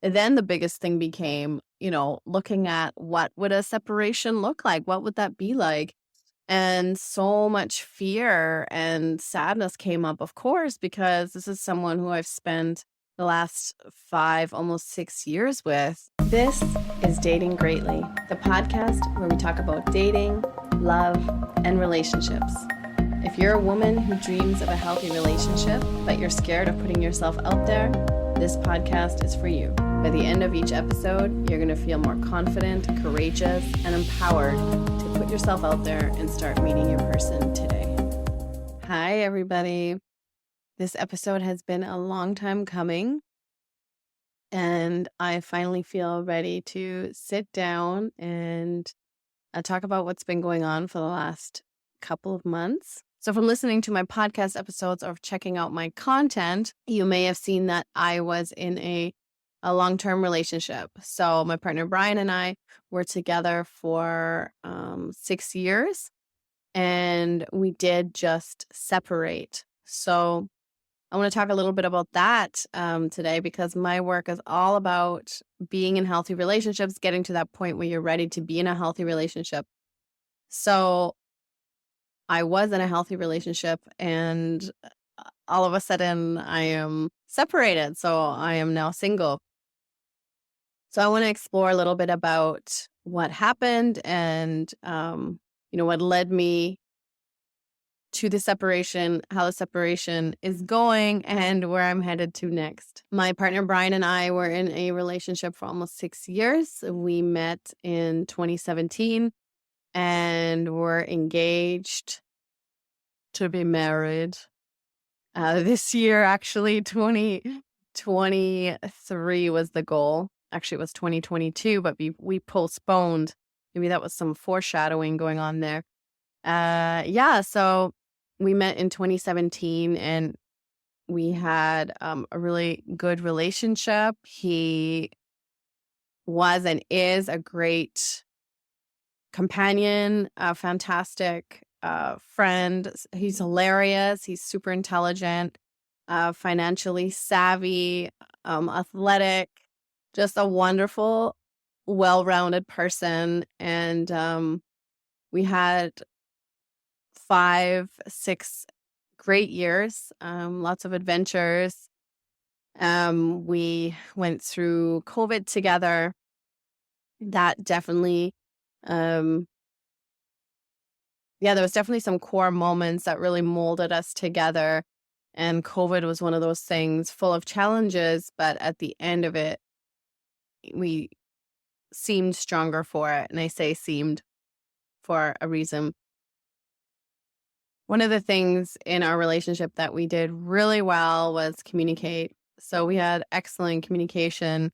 then the biggest thing became, looking at what would a separation look like? What would that be like? And so much fear and sadness came up, of course, because this is someone who I've spent the last 5, almost 6 years with. This is Dating Greatly, the podcast where we talk about dating, love, and relationships. If you're a woman who dreams of a healthy relationship, but you're scared of putting yourself out there, this podcast is for you. By the end of each episode, you're going to feel more confident, courageous, and empowered to put yourself out there and start meeting your person today. Hi, everybody. This episode has been a long time coming, and I finally feel ready to sit down and talk about what's been going on for the last couple of months. So from listening to my podcast episodes or checking out my content, you may have seen that I was in a long-term relationship. So my partner Brian and I were together for 6 years, and we did just separate. So I want to talk a little bit about that today, because my work is all about being in healthy relationships, getting to that point where you're ready to be in a healthy relationship. So I was in a healthy relationship, and all of a sudden I am separated. So I am now single. So I want to explore a little bit about what happened and, what led me to the separation, how the separation is going, and where I'm headed to next. My partner Brian and I were in a relationship for almost 6 years. We met in 2017 and were engaged to be married this year. Actually, 2023 was the goal. Actually, it was 2022, but we postponed. Maybe that was some foreshadowing going on there. So we met in 2017, and we had a really good relationship. He was and is a great companion, a fantastic friend. He's hilarious. He's super intelligent, financially savvy, athletic, just a wonderful, well-rounded person. And we had 5, 6 great years, lots of adventures. We went through COVID together. That definitely, there was definitely some core moments that really molded us together. And COVID was one of those things full of challenges, but at the end of it, we seemed stronger for it. And I say seemed for a reason. One of the things in our relationship that we did really well was communicate. So we had excellent communication.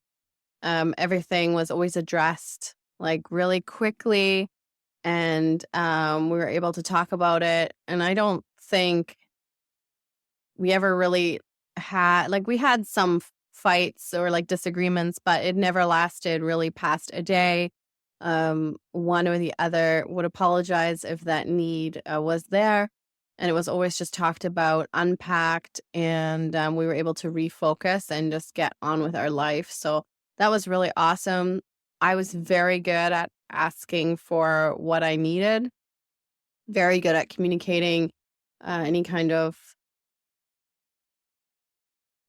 Everything was always addressed like really quickly, and we were able to talk about it. And I don't think we ever really had, we had some fights or disagreements, but it never lasted really past a day. One or the other would apologize if that need was there. And it was always just talked about, unpacked, and we were able to refocus and just get on with our life. So that was really awesome. I was very good at asking for what I needed, very good at communicating any kind of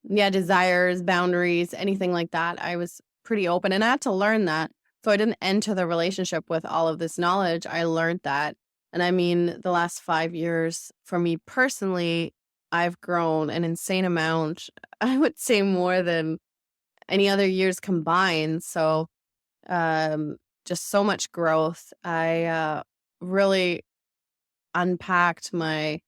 desires, boundaries, anything like that. I was pretty open, and I had to learn that. So I didn't enter the relationship with all of this knowledge. I learned that. And I mean, the last 5 years for me personally, I've grown an insane amount. I would say more than any other years combined. So just so much growth. I really unpacked my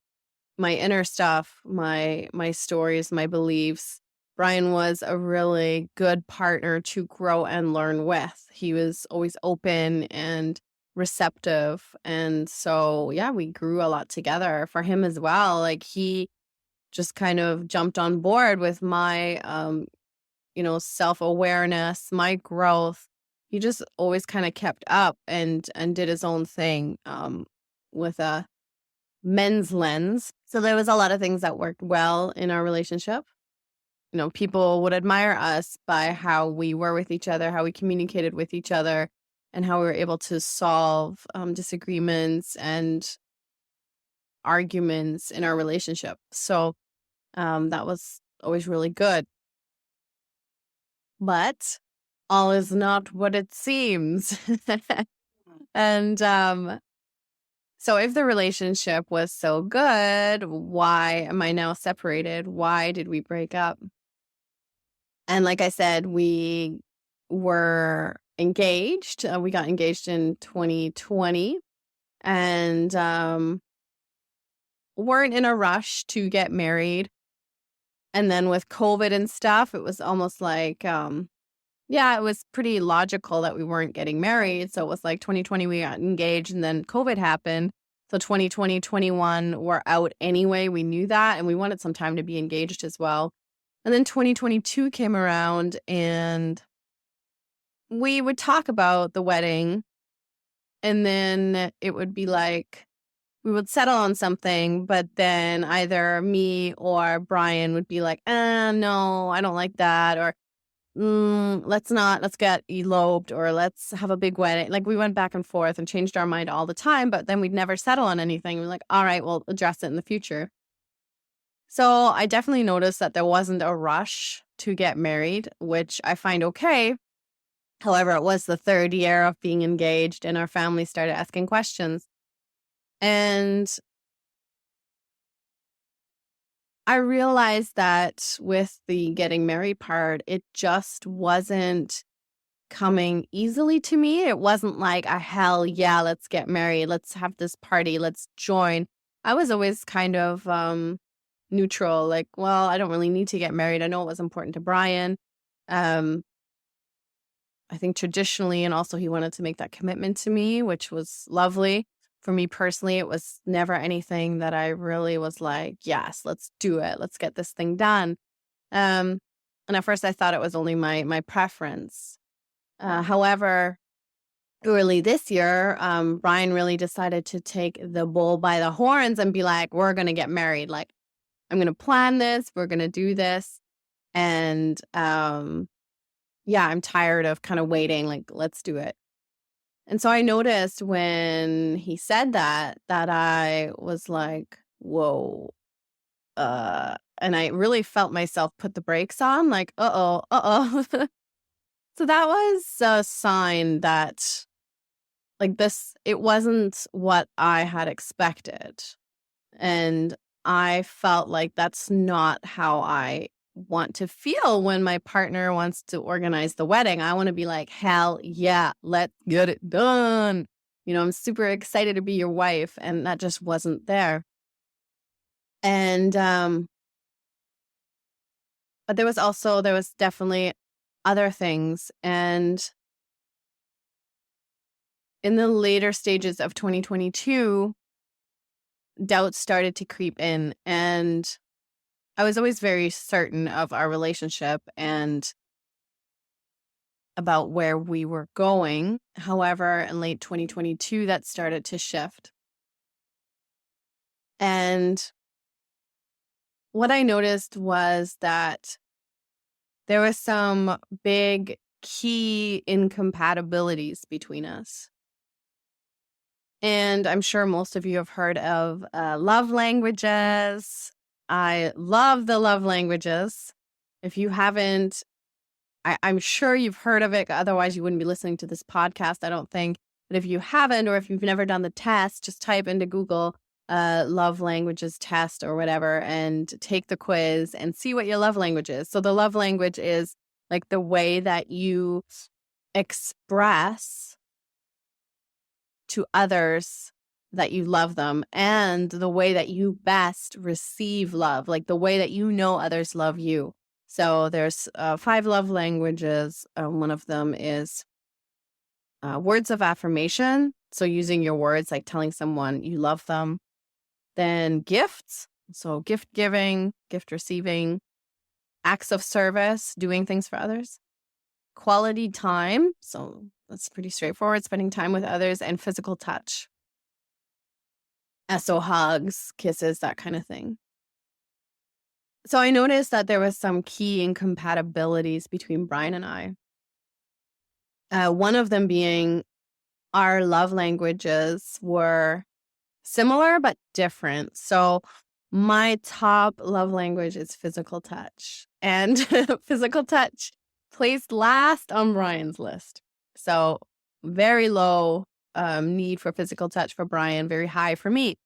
inner stuff, my stories, my beliefs. Brian was a really good partner to grow and learn with. He was always open and receptive. And so, we grew a lot together. For him as well, he just kind of jumped on board with my, self-awareness, my growth. He just always kind of kept up and did his own thing with a men's lens. So there was a lot of things that worked well in our relationship. people would admire us by how we were with each other, how we communicated with each other, and how we were able to solve disagreements and arguments in our relationship. So that was always really good. But all is not what it seems. And so if the relationship was so good, why am I now separated? Why did we break up? And like I said, we were engaged. We got engaged in 2020 and weren't in a rush to get married. And then with COVID and stuff, it was almost like, it was pretty logical that we weren't getting married. So it was like 2020, we got engaged and then COVID happened. So 2020, 21 were out anyway. We knew that and we wanted some time to be engaged as well. And then 2022 came around and we would talk about the wedding and then it would be like, we would settle on something, but then either me or Brian would be like, no, I don't like that. Or let's get eloped or let's have a big wedding. Like we went back and forth and changed our mind all the time, but then we'd never settle on anything. We're like, all right, we'll address it in the future. So I definitely noticed that there wasn't a rush to get married, which I find okay. However, it was the third year of being engaged and our family started asking questions. And I realized that with the getting married part, it just wasn't coming easily to me. It wasn't like a hell yeah, let's get married. Let's have this party. Let's join. I was always kind of neutral, like, well, I don't really need to get married. I know it was important to Brian. I think traditionally, and also he wanted to make that commitment to me, which was lovely. For me personally, it was never anything that I really was like, yes, let's do it. Let's get this thing done. And at first I thought it was only my preference. However, early this year, Brian really decided to take the bull by the horns and be like, we're going to get married. Like, I'm going to plan this. We're going to do this. And I'm tired of kind of waiting. Like, let's do it. And so I noticed when he said that I was like, whoa. And I really felt myself put the brakes on, like, uh-oh. So that was a sign that, like, it wasn't what I had expected. And I felt like that's not how I want to feel when my partner wants to organize the wedding. I want to be like, hell yeah, let's get it done. I'm super excited to be your wife. And that just wasn't there. And, but there was definitely other things. And in the later stages of 2022, doubts started to creep in. And I was always very certain of our relationship and about where we were going. However, in late 2022, that started to shift. And what I noticed was that there was some big key incompatibilities between us. And I'm sure most of you have heard of love languages. I love the love languages. If you haven't, I'm sure you've heard of it. Otherwise, you wouldn't be listening to this podcast, I don't think. But if you haven't, or if you've never done the test, just type into Google love languages test or whatever and take the quiz and see what your love language is. So the love language is like the way that you express to others that you love them and the way that you best receive love, like the way that others love you. So there's 5 love languages. One of them is words of affirmation. So using your words, like telling someone you love them. Then gifts. So gift giving, gift receiving, acts of service, doing things for others. Quality time. So that's pretty straightforward, spending time with others, and physical touch. So hugs, kisses, that kind of thing. So I noticed that there was some key incompatibilities between Brian and I. One of them being our love languages were similar but different. So my top love language is physical touch, and physical touch placed last on Brian's list. So very low need for physical touch for Brian, very high for me.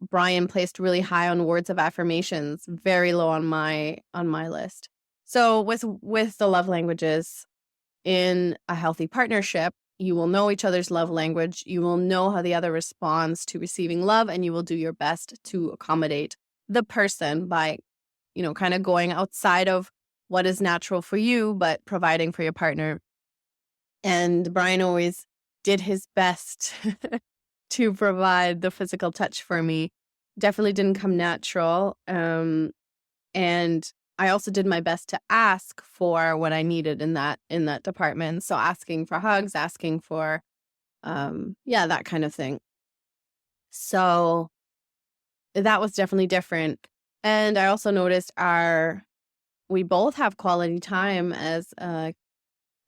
Brian placed really high on words of affirmations, very low on my list. So with the love languages in a healthy partnership, you will know each other's love language. You will know how the other responds to receiving love, and you will do your best to accommodate the person by, kind of going outside of what is natural for you, but providing for your partner. And Brian always did his best to provide the physical touch for me. Definitely didn't come natural. And I also did my best to ask for what I needed in that department. So asking for hugs, asking for, that kind of thing. So that was definitely different. And I also noticed we both have quality time as a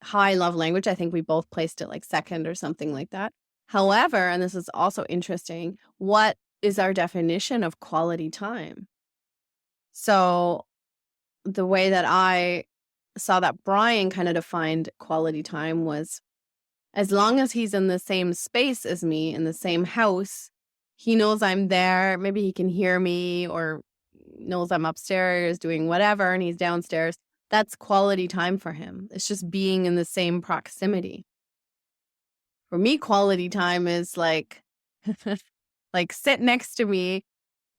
high love language. I think we both placed it like second or something like that. However, and this is also interesting, what is our definition of quality time? So the way that I saw that Brian kind of defined quality time was, as long as he's in the same space as me, in the same house, he knows I'm there. Maybe he can hear me or knows I'm upstairs doing whatever and he's downstairs. That's quality time for him. It's just being in the same proximity. For me, quality time is like sit next to me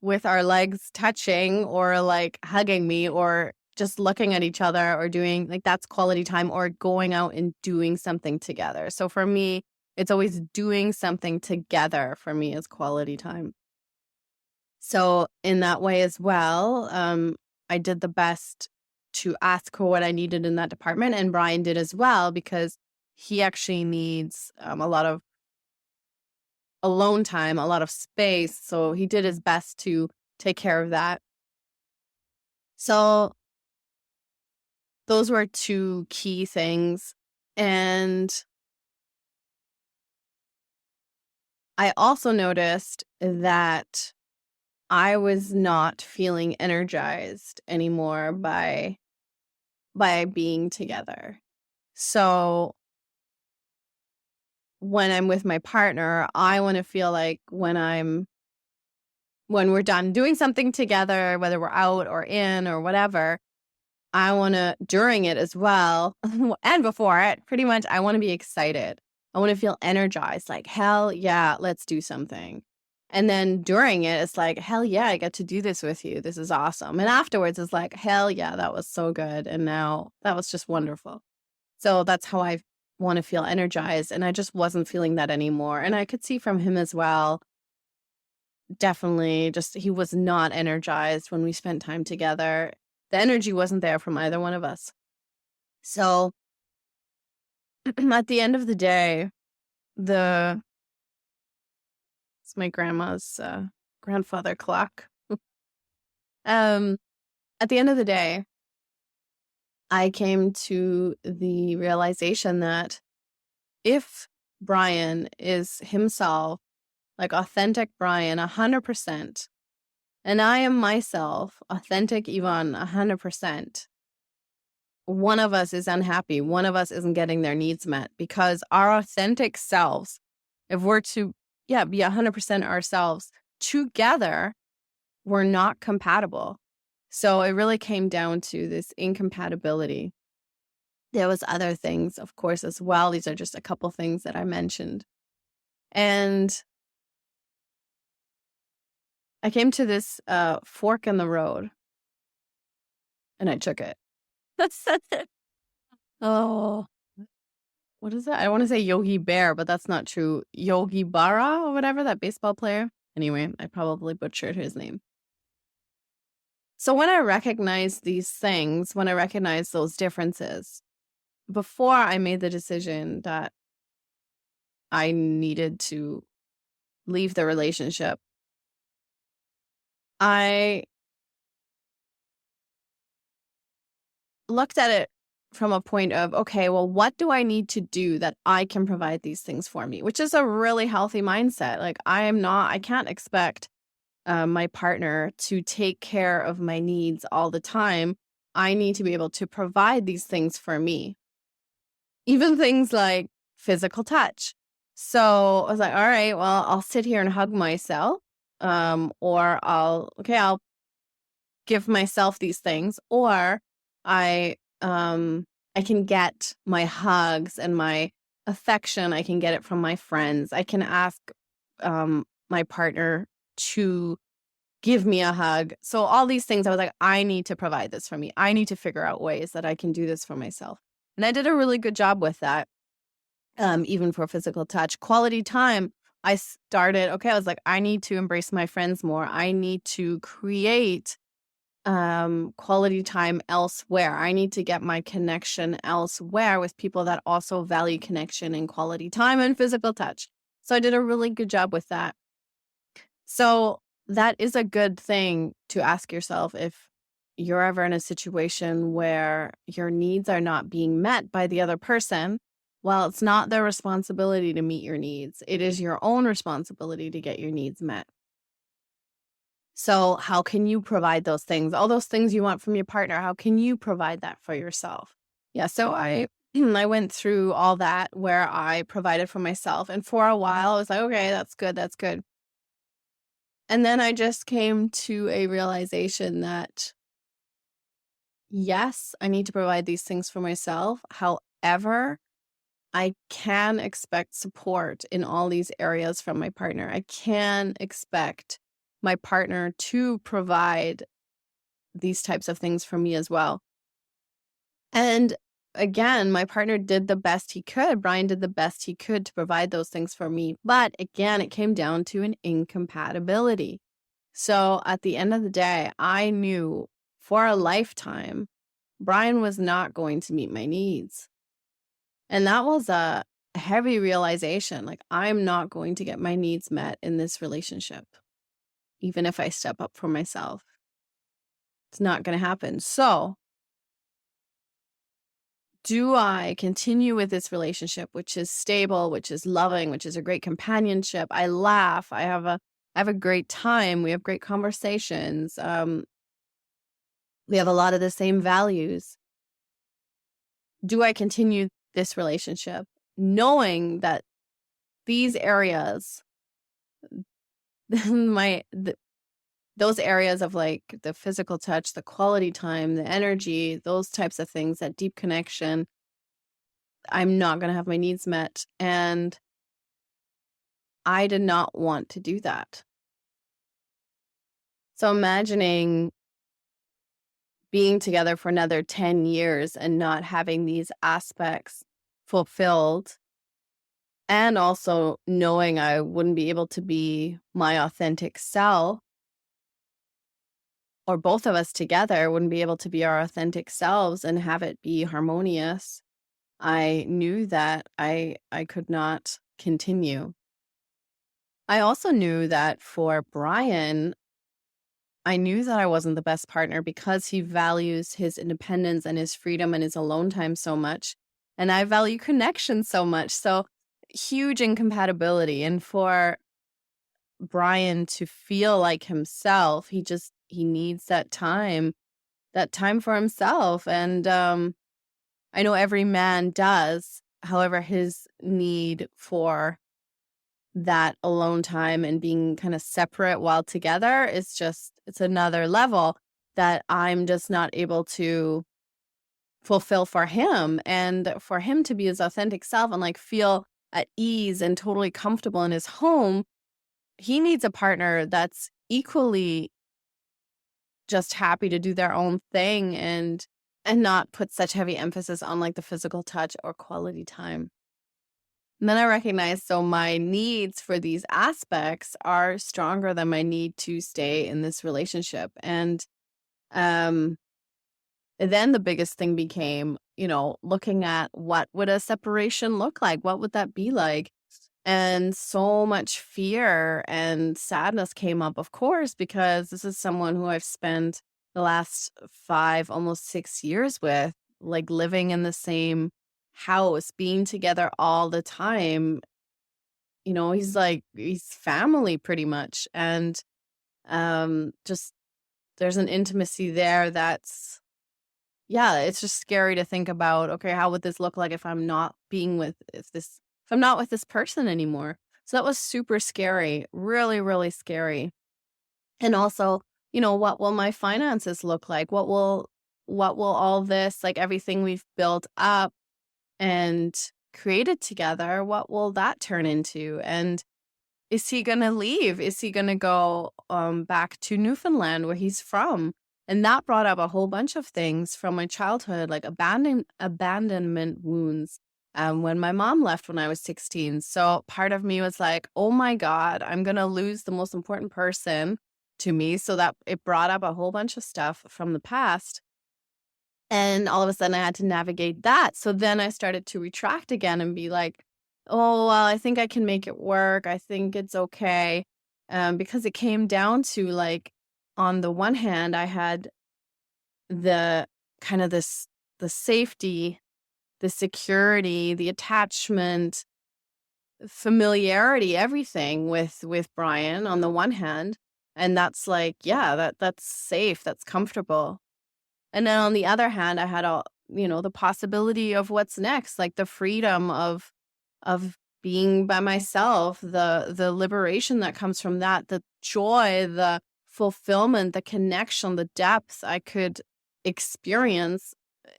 with our legs touching, or like hugging me, or just looking at each other, or doing that's quality time, or going out and doing something together. So for me, it's always doing something together for me is quality time. So in that way as well, I did the best to ask for what I needed in that department, and Brian did as well, because he actually needs a lot of alone time, a lot of space. So he did his best to take care of that. So those were two key things. And I also noticed that I was not feeling energized anymore by being together. So when I'm with my partner, I want to feel like when we're done doing something together, whether we're out or in or whatever, I want to, during it as well, and before it, pretty much, I want to be excited. I want to feel energized, like, hell yeah, let's do something. And then during it, it's like, hell yeah, I get to do this with you. This is awesome. And afterwards, it's like, hell yeah, that was so good. And now that was just wonderful. So that's how I want to feel energized. And I just wasn't feeling that anymore. And I could see from him as well, definitely just he was not energized when we spent time together. The energy wasn't there from either one of us. So at the end of the day, it's my grandma's grandfather clock. At the end of the day, I came to the realization that if Brian is himself, like authentic Brian, 100%, and I am myself, authentic Yvonne, 100%, one of us is unhappy. One of us isn't getting their needs met, because our authentic selves, if we're to, be 100% ourselves together, we're not compatible. So it really came down to this incompatibility. There was other things, of course, as well. These are just a couple things that I mentioned. And I came to this fork in the road, and I took it. That's it. Oh, what is that? I want to say Yogi Bear, but that's not true. Yogi Berra or whatever, that baseball player. Anyway, I probably butchered his name. So when I recognize these things, when I recognize those differences, before I made the decision that I needed to leave the relationship, I looked at it from a point of, okay, well, what do I need to do that I can provide these things for me? Which is a really healthy mindset. Like, I can't expect my partner to take care of my needs all the time. I need to be able to provide these things for me, even things like physical touch. So I was like, all right, well, I'll sit here and hug myself, or I'll give myself these things, or I I can get my hugs and my affection. I can get it from my friends. I can ask my partner to give me a hug. So all these things, I was like, I need to provide this for me. I need to figure out ways that I can do this for myself. And I did a really good job with that, even for physical touch. Quality time, I started, okay, I was like, I need to embrace my friends more. I need to create quality time elsewhere. I need to get my connection elsewhere with people that also value connection and quality time and physical touch. So I did a really good job with that. So that is a good thing to ask yourself if you're ever in a situation where your needs are not being met by the other person. Well, it's not their responsibility to meet your needs. It is your own responsibility to get your needs met. So how can you provide those things? All those things you want from your partner, how can you provide that for yourself? Yeah, so I went through all that where I provided for myself. And for a while, I was like, okay, that's good, that's good. And then I just came to a realization that, yes, I need to provide these things for myself. However, I can expect support in all these areas from my partner. I can expect my partner to provide these types of things for me as well. And again, my partner did the best he could. Brian did the best he could to provide those things for me. But again, it came down to an incompatibility. So at the end of the day, I knew for a lifetime, Brian was not going to meet my needs. And that was a heavy realization. Like, I'm not going to get my needs met in this relationship, even if I step up for myself. It's not going to happen. So, do I continue with this relationship, which is stable, which is loving, which is a great companionship? I laugh. I have a great time. We have great conversations. We have a lot of the same values. Do I continue this relationship knowing that these areas, those areas of like the physical touch, the quality time, the energy, those types of things, that deep connection, I'm not going to have my needs met. And I did not want to do that. So imagining being together for another 10 years and not having these aspects fulfilled, and also knowing I wouldn't be able to be my authentic self, or both of us together wouldn't be able to be our authentic selves and have it be harmonious. I knew that I could not continue. I also knew that for Brian, I knew that I wasn't the best partner because he values his independence and his freedom and his alone time so much. And I value connection so much. So huge incompatibility. And for Brian to feel like himself, he needs that time for himself. And I know every man does. However, his need for that alone time and being kind of separate while together is it's another level that I'm just not able to fulfill for him. And for him to be his authentic self and like feel at ease and totally comfortable in his home, he needs a partner that's equally just happy to do their own thing and not put such heavy emphasis on like the physical touch or quality time. And then I recognize, so my needs for these aspects are stronger than my need to stay in this relationship. And then the biggest thing became, looking at what would a separation look like? What would that be like? And so much fear and sadness came up, of course, because this is someone who I've spent the last 5, almost 6 years with. like living in the same house, being together all the time. He's family pretty much. And just there's an intimacy there that's, yeah, it's just scary to think about, okay, how would this look like if I'm not with this person anymore? So that was super scary, really, really scary. And also, what will my finances look like? What will all this, like everything we've built up and created together, what will that turn into? And is he gonna leave? Is he gonna go back to Newfoundland where he's from? And that brought up a whole bunch of things from my childhood, like abandonment wounds. When my mom left when I was 16. So part of me was like, oh my God, I'm gonna lose the most important person to me. So that it brought up a whole bunch of stuff from the past. And all of a sudden I had to navigate that. So then I started to retract again and be like, oh, well, I think I can make it work. I think it's okay. Because it came down to, like, on the one hand, I had the kind of the safety, the security, the attachment, familiarity, everything with Brian on the one hand. And that's like, yeah, that's safe, that's comfortable. And then on the other hand, I had the possibility of what's next, like the freedom of being by myself, the liberation that comes from that, the joy, the fulfillment, the connection, the depth I could experience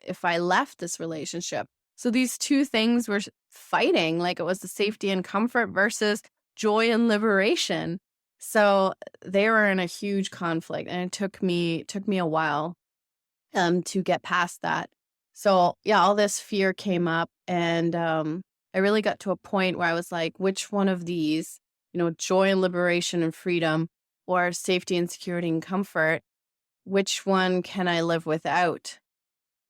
if I left this relationship. So these two things were fighting, like it was the safety and comfort versus joy and liberation. So they were in a huge conflict, and it took me a while to get past that. So yeah, all this fear came up, and I really got to a point where I was like, which one of these, joy and liberation and freedom, or safety and security and comfort, which one can I live without?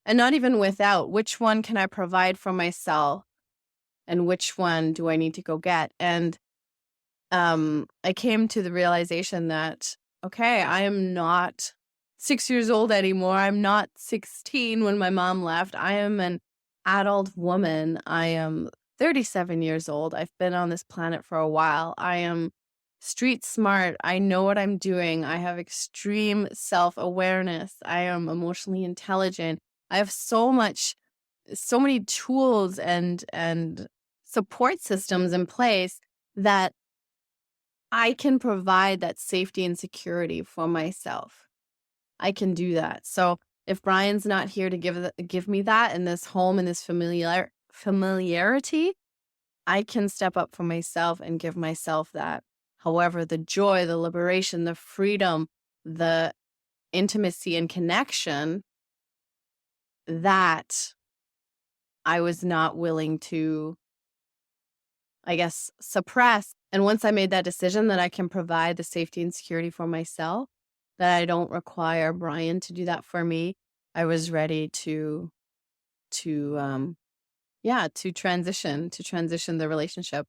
And not even without, which one can I provide for myself? And which one do I need to go get? And I came to the realization that, okay, I am not 6 years old anymore. I'm not 16 when my mom left. I am an adult woman. I am 37 years old. I've been on this planet for a while. I am street smart. I know what I'm doing. I have extreme self-awareness. I am emotionally intelligent. I have so many tools and support systems in place that I can provide that safety and security for myself. I can do that. So if Brian's not here to give me that in this home and this familiarity, I can step up for myself and give myself that. However, the joy, the liberation, the freedom, the intimacy and connection, that I was not willing to, I guess, suppress. And once I made that decision that I can provide the safety and security for myself, that I don't require Brian to do that for me, I was ready to transition the relationship.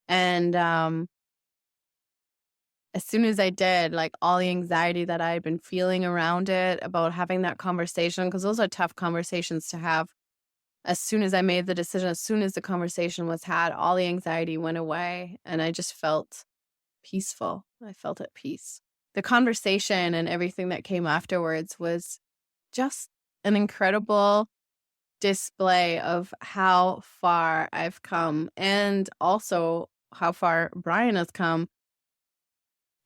And as soon as I did, like, all the anxiety that I had been feeling around it, about having that conversation, because those are tough conversations to have. As soon as I made the decision, as soon as the conversation was had, all the anxiety went away, and I just felt peaceful. I felt at peace. The conversation and everything that came afterwards was just an incredible display of how far I've come, and also how far Brian has come,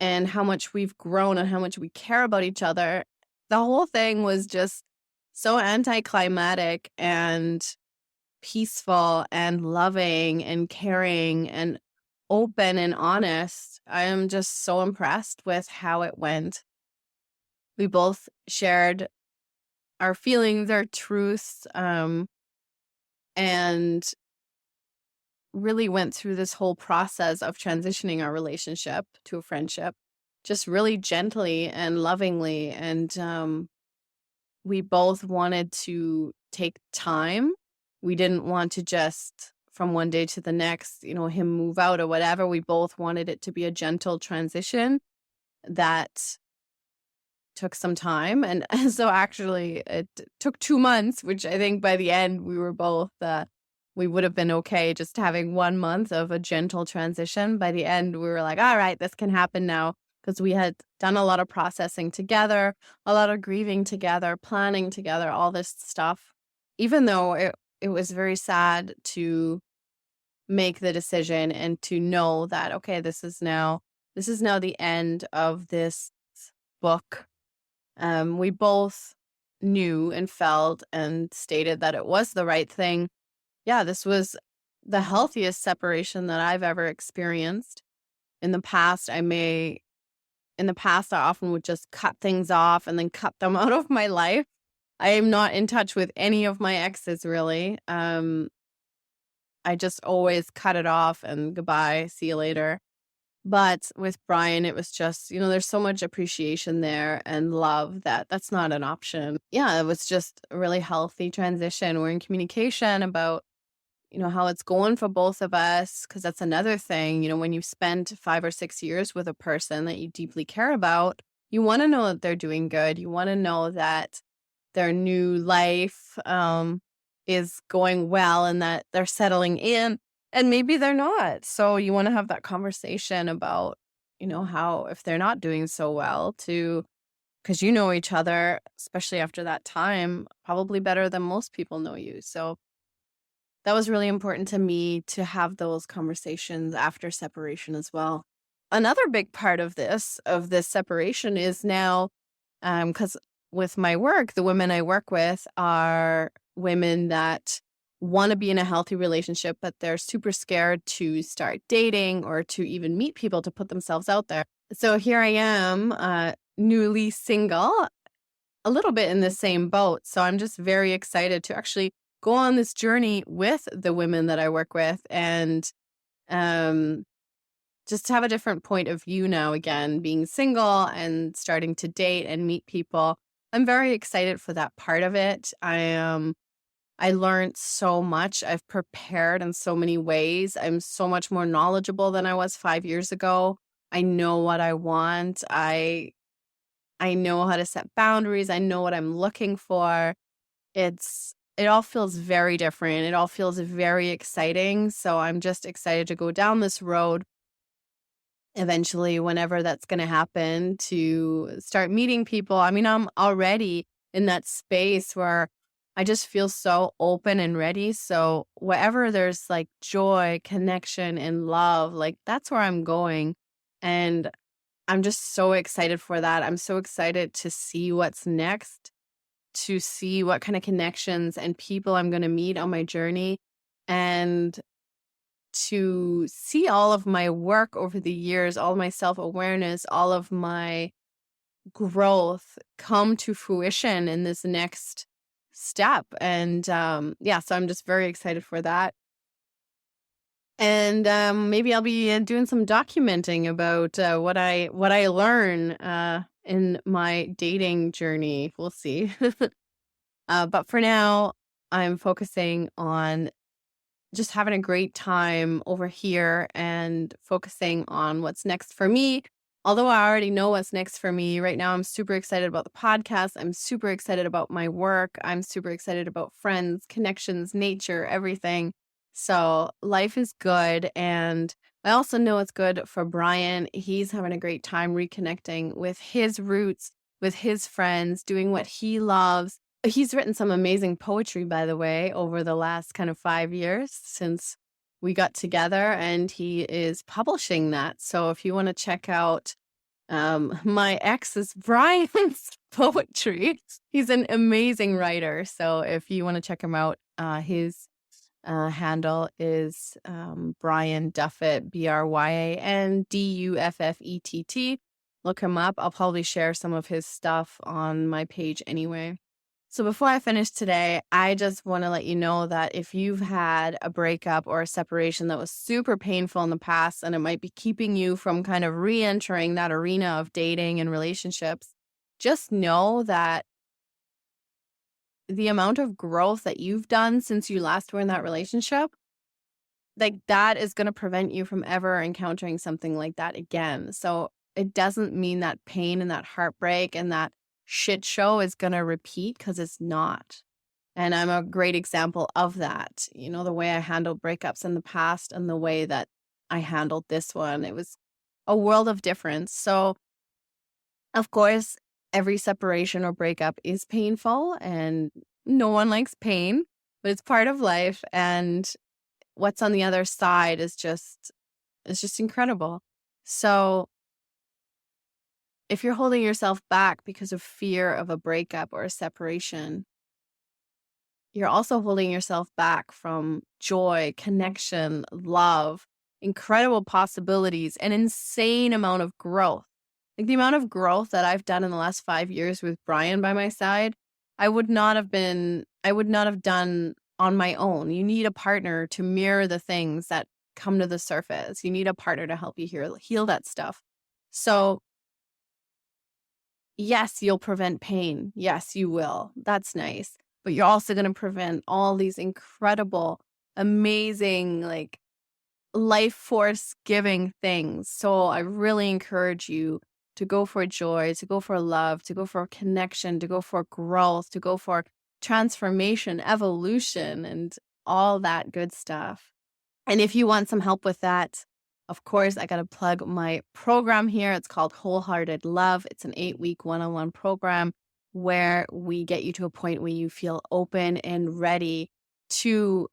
and how much we've grown and how much we care about each other. The whole thing was just so anticlimactic and peaceful and loving and caring and open and honest. I am just so impressed with how it went. We both shared our feelings, our truths, and really went through this whole process of transitioning our relationship to a friendship, just really gently and lovingly. And we both wanted to take time. We didn't want to just, from one day to the next, him move out or whatever. We both wanted it to be a gentle transition that took some time. And so actually it took 2 months, which I think by the end we were both, we would have been okay just having 1 month of a gentle transition. By the end, we were like, all right, this can happen now. Because we had done a lot of processing together, a lot of grieving together, planning together, all this stuff. Even though it was very sad to make the decision and to know that, okay, this is now the end of this book. We both knew and felt and stated that it was the right thing. Yeah, this was the healthiest separation that I've ever experienced. In the past, I often would just cut things off and then cut them out of my life. I am not in touch with any of my exes, really. I just always cut it off and goodbye, see you later. But with Brian, it was just, there's so much appreciation there and love that's not an option. Yeah, it was just a really healthy transition. We're in communication about, how it's going for both of us, because that's another thing. When you spend 5 or 6 years with a person that you deeply care about, you want to know that they're doing good. You want to know that their new life is going well and that they're settling in. And maybe they're not. So you want to have that conversation about, how, if they're not doing so well, because you know each other, especially after that time, probably better than most people know you. So that was really important to me to have those conversations after separation as well. Another big part of this separation is now, because with my work, the women I work with are women that want to be in a healthy relationship, but they're super scared to start dating or to even meet people, to put themselves out there. So here I am, newly single, a little bit in the same boat. So I'm just very excited to actually go on this journey with the women that I work with and just have a different point of view now, again, being single and starting to date and meet people. I'm very excited for that part of it. I learned so much. I've prepared in so many ways. I'm so much more knowledgeable than I was 5 years ago. I know what I want. I know how to set boundaries. I know what I'm looking for. It all feels very different. It all feels very exciting. So I'm just excited to go down this road eventually, whenever that's going to happen, to start meeting people. I mean, I'm already in that space where I just feel so open and ready. So wherever there's like joy, connection, and love, like that's where I'm going. And I'm just so excited for that. I'm so excited to see what's next, to see what kind of connections and people I'm going to meet on my journey, and to see all of my work over the years, all of my self-awareness, all of my growth come to fruition in this next step. And so I'm just very excited for that. And maybe I'll be doing some documenting about what I learn in my dating journey. We'll see. But for now, I'm focusing on just having a great time over here and focusing on what's next for me. Although I already know what's next for me right now, I'm super excited about the podcast. I'm super excited about my work. I'm super excited about friends, connections, nature, everything. So life is good. And I also know it's good for Brian. He's having a great time reconnecting with his roots, with his friends, doing what he loves. He's written some amazing poetry, by the way, over the last kind of 5 years since we got together, and he is publishing that. So if you want to check out my ex's Brian's poetry, he's an amazing writer. So if you want to check him out, his handle is Brian Duffett, BryanDuffett. Look him up. I'll probably share some of his stuff on my page anyway. So before I finish today, I just want to let you know that if you've had a breakup or a separation that was super painful in the past, and it might be keeping you from kind of re-entering that arena of dating and relationships, just know that the amount of growth that you've done since you last were in that relationship, like that is going to prevent you from ever encountering something like that again. So it doesn't mean that pain and that heartbreak and that shit show is going to repeat, because it's not. And I'm a great example of that. The way I handled breakups in the past and the way that I handled this one, it was a world of difference. So, of course, every separation or breakup is painful, and no one likes pain, but it's part of life. And what's on the other side is just incredible. So if you're holding yourself back because of fear of a breakup or a separation, you're also holding yourself back from joy, connection, love, incredible possibilities, an insane amount of growth. Like the amount of growth that I've done in the last 5 years with Brian by my side, I would not have done on my own. You need a partner to mirror the things that come to the surface. You need a partner to help you heal that stuff. So yes, you'll prevent pain. Yes, you will. That's nice. But you're also going to prevent all these incredible, amazing, like life force giving things. So I really encourage you to go for joy, to go for love, to go for connection, to go for growth, to go for transformation, evolution, and all that good stuff. And if you want some help with that, of course, I got to plug my program here. It's called Wholehearted Love. It's an 8-week one-on-one program where we get you to a point where you feel open and ready to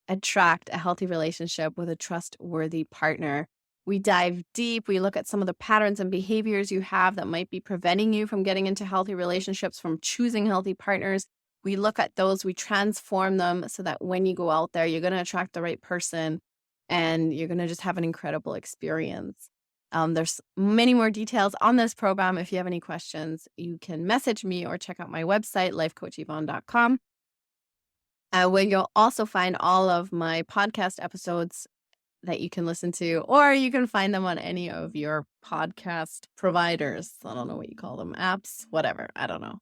attract a healthy relationship with a trustworthy partner. We dive deep. We look at some of the patterns and behaviors you have that might be preventing you from getting into healthy relationships, from choosing healthy partners. We look at those, we transform them so that when you go out there, you're going to attract the right person and you're going to just have an incredible experience. There's many more details on this program. If you have any questions, you can message me or check out my website, lifecoachyvonne.com, where you'll also find all of my podcast episodes that you can listen to, or you can find them on any of your podcast providers. I don't know what you call them, apps, whatever. I don't know.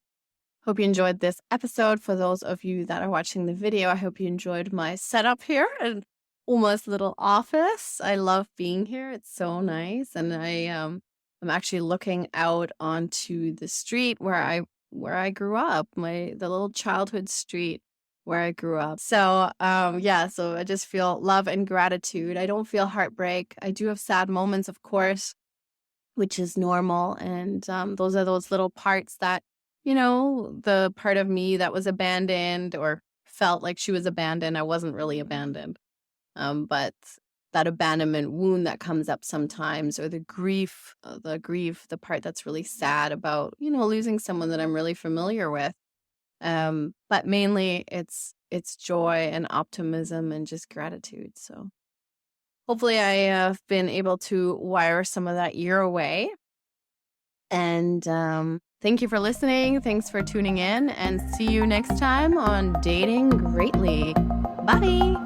Hope you enjoyed this episode. For those of you that are watching the video, I hope you enjoyed my setup here and almost little office. I love being here. It's so nice. And I'm actually looking out onto the street where I grew up, the little childhood street where I grew up. So so I just feel love and gratitude. I don't feel heartbreak. I do have sad moments, of course, which is normal. And those are those little parts that, the part of me that was abandoned or felt like she was abandoned. I wasn't really abandoned. But that abandonment wound that comes up sometimes, or the grief, the part that's really sad about, losing someone that I'm really familiar with. But mainly it's joy and optimism and just gratitude. So hopefully I have been able to wire some of that your way. And thank you for listening. Thanks for tuning in, and see you next time on Dating Greatly. Bye.